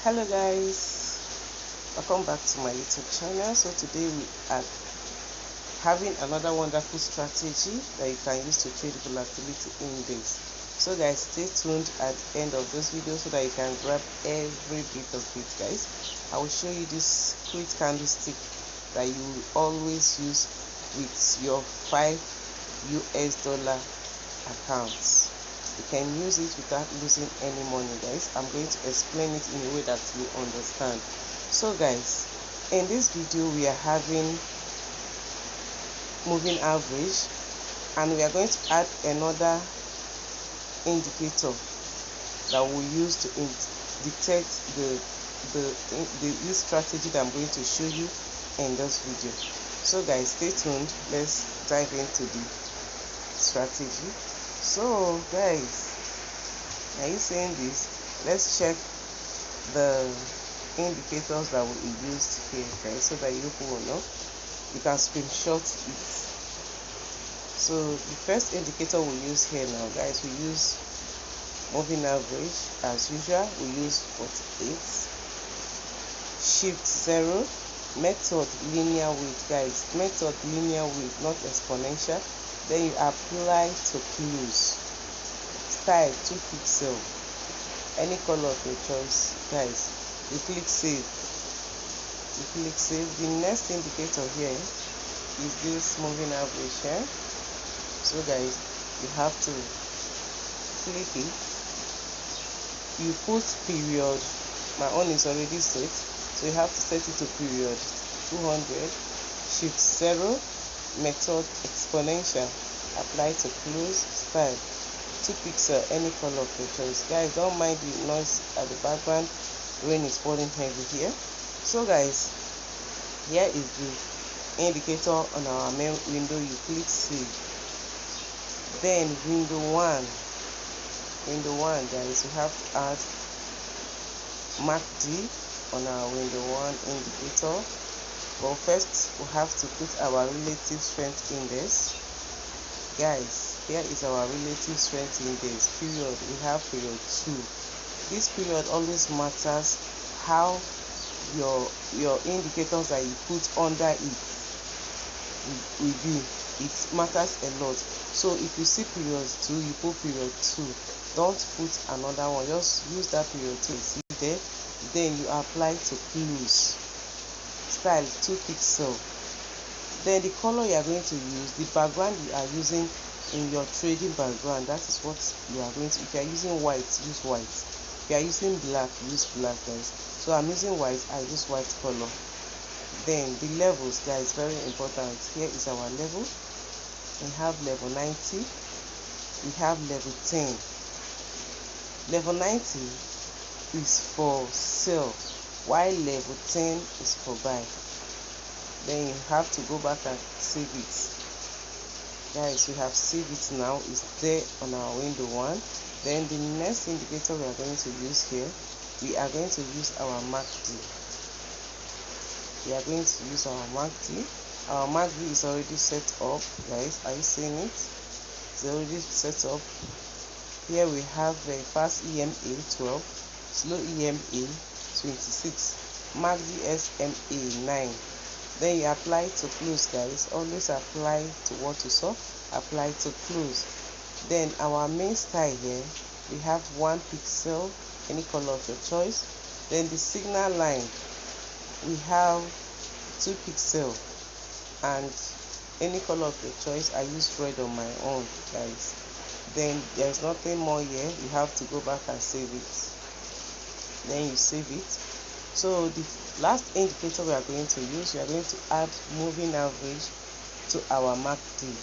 Hello guys, welcome back to my YouTube channel. So today we are having another wonderful strategy that you can use to trade volatility index. So guys, stay tuned at the end of this video so that you can grab every bit of it. Guys, I will show you this quick candlestick that you will always use with your $5 accounts. You can use it without losing any money. Guys, I'm going to explain it in a way that you understand. So guys, in this video we are having moving average, and we are going to add another indicator that we'll use to detect this strategy that I'm going to show you in this video. So guys, stay tuned. Let's dive into the strategy. So guys, are you seeing this? Let's check the indicators that we used here, guys, so that you will know. You can screenshot it. So the first indicator we use here now, guys, we use moving average as usual. We use 48, shift 0, method linear weight, guys, method linear weight, not exponential. Then you apply to close, style 2 pixel, any color of your choice. Guys, you click save. The next indicator here is this moving average here. So guys, you have to click it. You put period. My own is already set, so you have to set it to period 200, shift 0, method exponential, apply to close, style 2 pixel, any color of your choice. Guys, don't mind the noise at the background. Rain is falling heavy here. So guys, here is the indicator on our main window. You click save. Then window 1, guys, we have to add MACD on our window 1 indicator. But first we have to put our relative strength index. Guys, here is our relative strength index. Period, we have period 2. This period always matters how your indicators that you put under it will be. It matters a lot. So if you see period 2, you put period 2. Don't put another one. Just use that period 2. See there. Then you apply to close, style 2 pixel. Then the color you are going to use, the background you are using in your trading background, that is what you are going to. If you are using white, use white. If you are using black, use black, guys. So I'm using white, I use white color. Then the levels, guys, very important. Here is our level. We have level 90, we have level 10. Level 90 is for sell, while level 10 is for buy. Then you have to go back and save it. Guys, we have saved it now. It's there on our window 1. Then the next indicator we are going to use here, we are going to use our MACD. Our MACD is already set up, guys. Are you seeing it? It's already set up. Here we have a fast EMA 12, slow EMA 26, MACD SMA 9. Then you apply to close, guys. Always apply to what you saw, apply to close. Then our main style here, we have 1 pixel, any color of your choice. Then the signal line, we have 2 pixel and any color of your choice. I use red on my own, guys. Then there's nothing more here. You have to go back and save it. Then you save it. So the last indicator we are going to use, we are going to add moving average to our MACD.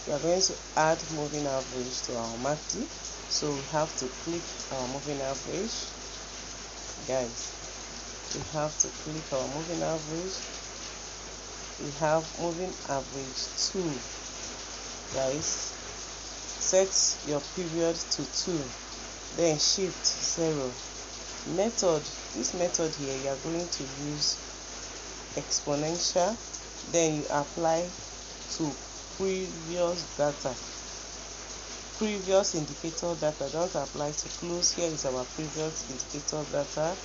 We are going to add moving average to our MACD. So we have to click our moving average. Guys, we have to click our moving average. We have moving average 2. Guys, set your period to 2. Then shift 0. Method, this method here, you are going to use exponential. Then you apply to previous indicator data. Don't apply to close. Here is our previous indicator data.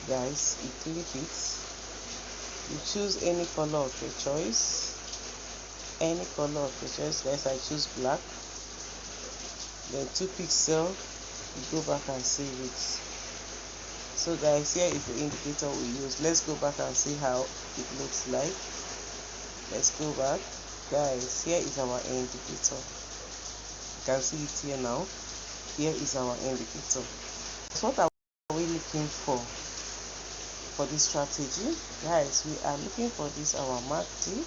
guys, you click it, you choose any color of your choice, guys. I choose black, then 2 pixel, you go back and save it. So guys, here is the indicator we use. Let's go back and see how it looks like. Let's go back, guys. Here is our indicator. You can see it here now. Here is our indicator. So what are we looking for this strategy, guys? We are looking for this our MACD.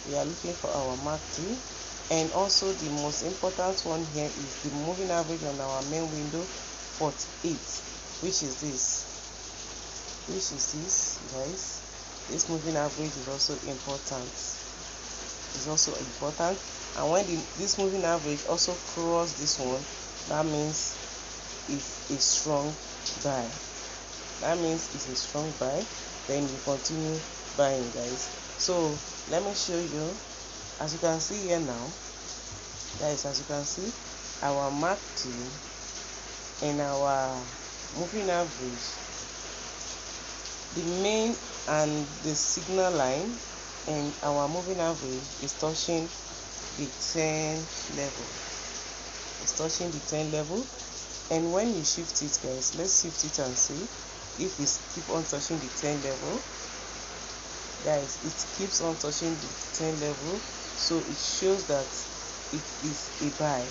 We are looking for our MACD, and also the most important one here is the moving average on our main window 48, which is this, guys. This moving average is also important. And when this moving average also cross this one, that means it's a strong buy. Then you continue buying, guys. So let me show you. As you can see here now, guys, as you can see, our MACD and our moving average, the main and the signal line and our moving average is touching the 10 level. And when you shift it, guys, let's shift it and see if we keep on touching the 10 level. Guys, it keeps on touching the 10 level, so it shows that it is a buy.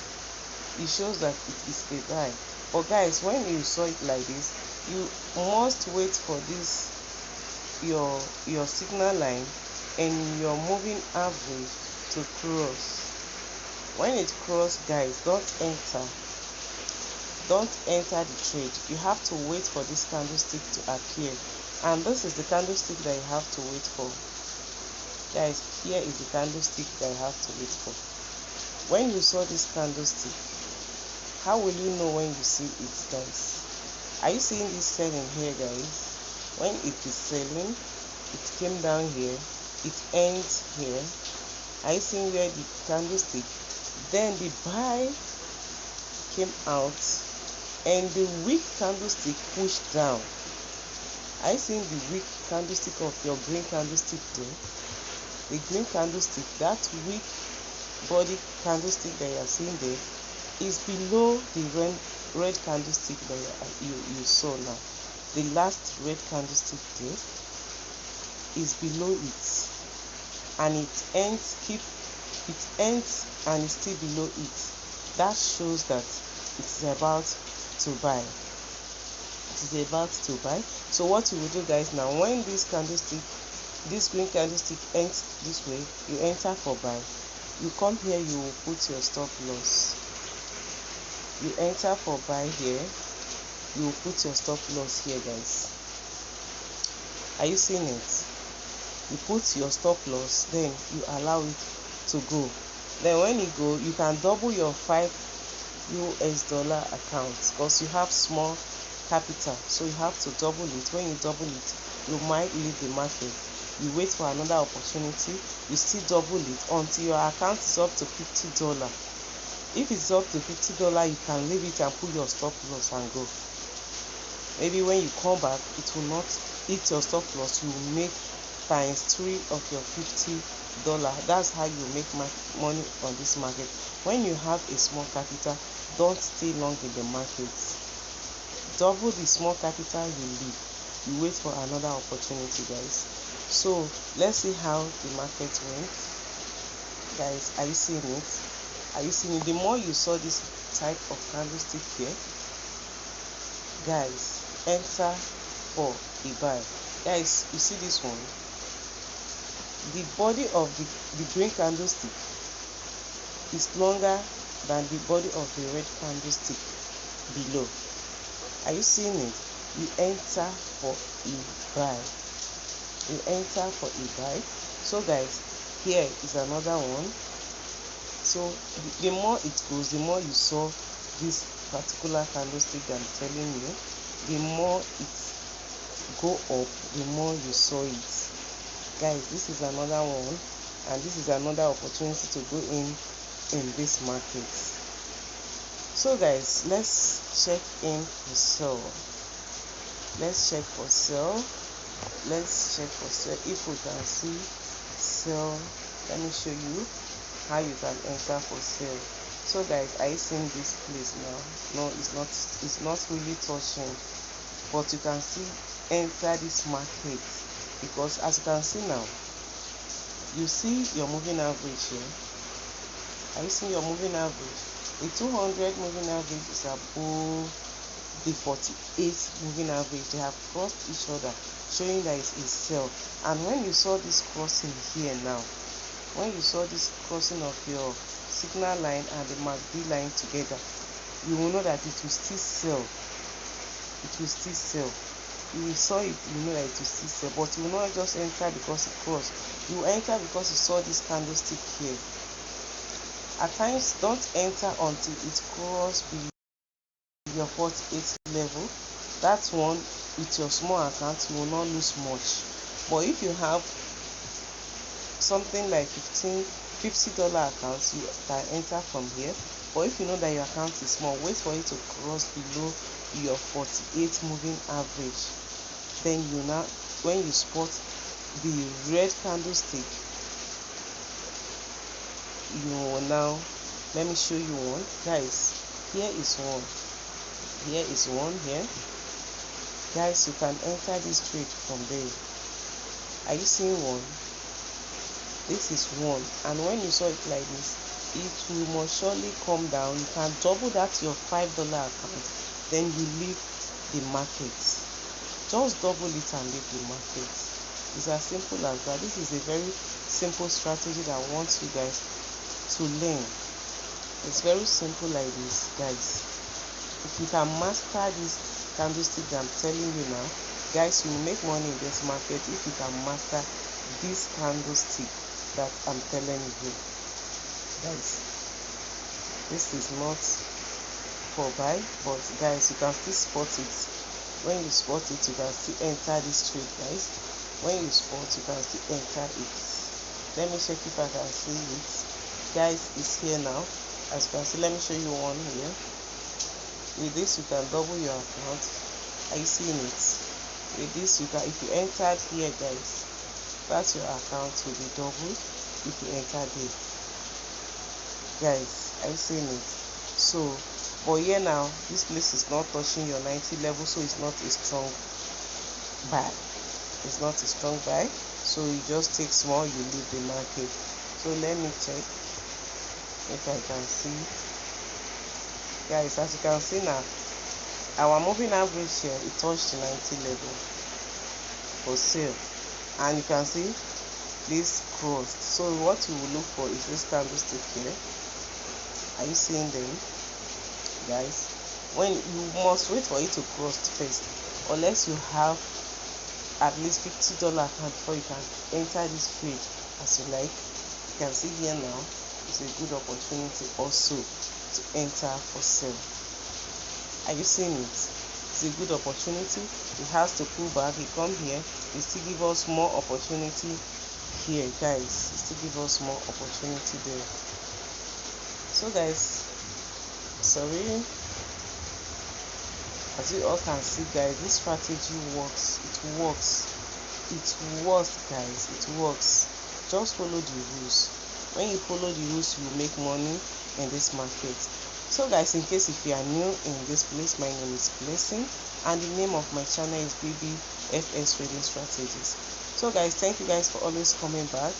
But guys, when you saw it like this, you must wait for this your signal line and your moving average to cross. When it crosses, guys, don't enter the trade. You have to wait for this candlestick to appear, and this is the candlestick that you have to wait for, guys. Here is the candlestick that you have to wait for. When you saw this candlestick, how will you know when you see it, guys? Are you seeing this selling here, guys? When it is selling, it came down here, it ends here. Are you seeing where the candlestick, then the buy came out and the weak candlestick pushed down? Are you seeing the weak candlestick of your green candlestick there? The green candlestick, that weak body candlestick that you are seeing there, is below the red candlestick that you saw now. The last red candlestick there is below it, and it ends and it's still below it. That shows that it's about to buy. So what you will do, guys, now when this green candlestick ends this way, you enter for buy. You come here, you will put your stop loss. You enter for buy here, you will put your stop loss here, guys. Are you seeing it? You put your stop loss, then you allow it to go. Then when you go, you can double your $5 account, because you have small capital, so you have to double it. When you double it, you might leave the market. You wait for another opportunity, you still double it until your account is up to $50. If it's up to $50, you can leave it and put your stop loss and go. Maybe when you come back, it will not hit your stop loss. You will make ×3 of your $50. That's how you make money on this market. When you have a small capital, don't stay long in the market. Double the small capital, you leave. You wait for another opportunity, guys. So let's see how the market went, guys. Are you seeing it? The more you saw this type of candlestick here, guys, enter for a buy. Guys, you see this one, the body of the green candlestick is longer than the body of the red candlestick below. Are you seeing it? You enter for a buy. So guys, here is another one. So the more it goes, the more you saw this particular candlestick that I'm telling you, the more it go up, the more you saw it. Guys, this is another one, and this is another opportunity to go in this market. So guys, let's check in the sell. Let's check for sell. Let's check for sell. If we can see sell, let me show you how you can enter for sale. So guys, are you seeing this place now? No, it's not really touching, but you can see enter this market, because as you can see now, you see your moving average here. Are you seeing your moving average? The 200 moving average is above the 48 moving average. They have crossed each other, showing that it's a sell. And when you saw this crossing here now, when you saw this crossing of your signal line and the MACD line together, you will know that it will still sell. It will still sell. You will saw it, you know that it will still sell, but you will not just enter because it crossed. You will enter because you saw this candlestick here. At times, don't enter until it crosses below your 48 level. That one, with your small account, you will not lose much. But if you have something like $50 accounts, you can enter from here. But if you know that your account is small, wait for it to cross below your 48 moving average. Then you now, when you spot the red candlestick, you will now, let me show you one. Guys, here is one. Here is one here. Guys, you can enter this trade from there. Are you seeing one? This is one, and when you saw it like this, it will most surely come down. You can double that your $5 account, then you leave the market. Just double it and leave the market. It's as simple as that. This is a very simple strategy that I want you guys to learn. It's very simple like this, guys. If you can master this candlestick that I'm telling you now, guys, you will make money in this market if you can master this candlestick that I'm telling you. Guys, this is not for buy, but guys, you can still spot it. When you spot it, you can still enter this trade, guys. When you spot, you can still enter it. Let me check if I can see it. Guys, it's here now. As you can see, let me show you one here. With this, you can double your account. Are you seeing it? With this, you can, if you entered here, guys, that's your account will be doubled if you enter there. Guys, are you seeing it? So, but here now, this place is not touching your 90 level, so it's not a strong buy. It's not a strong buy. So you just take small, you leave the market. So let me check if I can see. Guys, as you can see now, our moving average here, it touched the 90 level for sale. And you can see this crossed. So what you will look for is this candlestick here. Are you seeing them, guys? When you must wait for it to cross first, unless you have at least $50 account before you can enter this trade as you like. You can see here now, it's a good opportunity also to enter for sale. Are you seeing it? It's a good opportunity. It has to pull back. It come here. It still give us more opportunity here, guys. It still give us more opportunity there. So guys, sorry, as you all can see, guys, this strategy works. It works. It works, guys. It works. Just follow the rules. When you follow the rules, you make money in this market. So guys, in case if you are new in this place, my name is Blessing, and the name of my channel is BBFS Trading Strategies. So guys, thank you guys for always coming back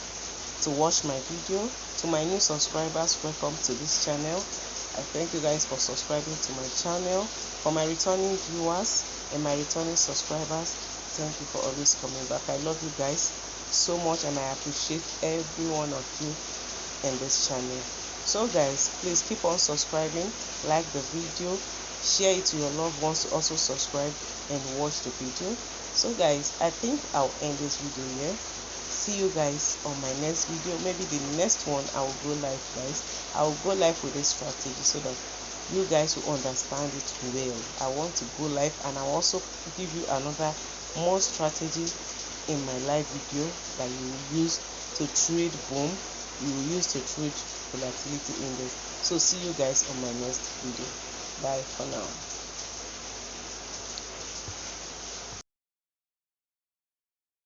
to watch my video. To my new subscribers, welcome to this channel. I thank you guys for subscribing to my channel. For my returning viewers and my returning subscribers, thank you for always coming back. I love you guys so much, and I appreciate every one of you in this channel. So guys, please keep on subscribing, like the video, share it to your loved ones to also subscribe and watch the video. So guys, I think I'll end this video here. See you guys on my next video. Maybe the next one I will go live, guys. I will go live with this strategy so that you guys will understand it well. I want to go live, and I'll also give you another more strategy in my live video that you will use to trade boom. You will use to trade volatility index. So see you guys on my next video. Bye for now.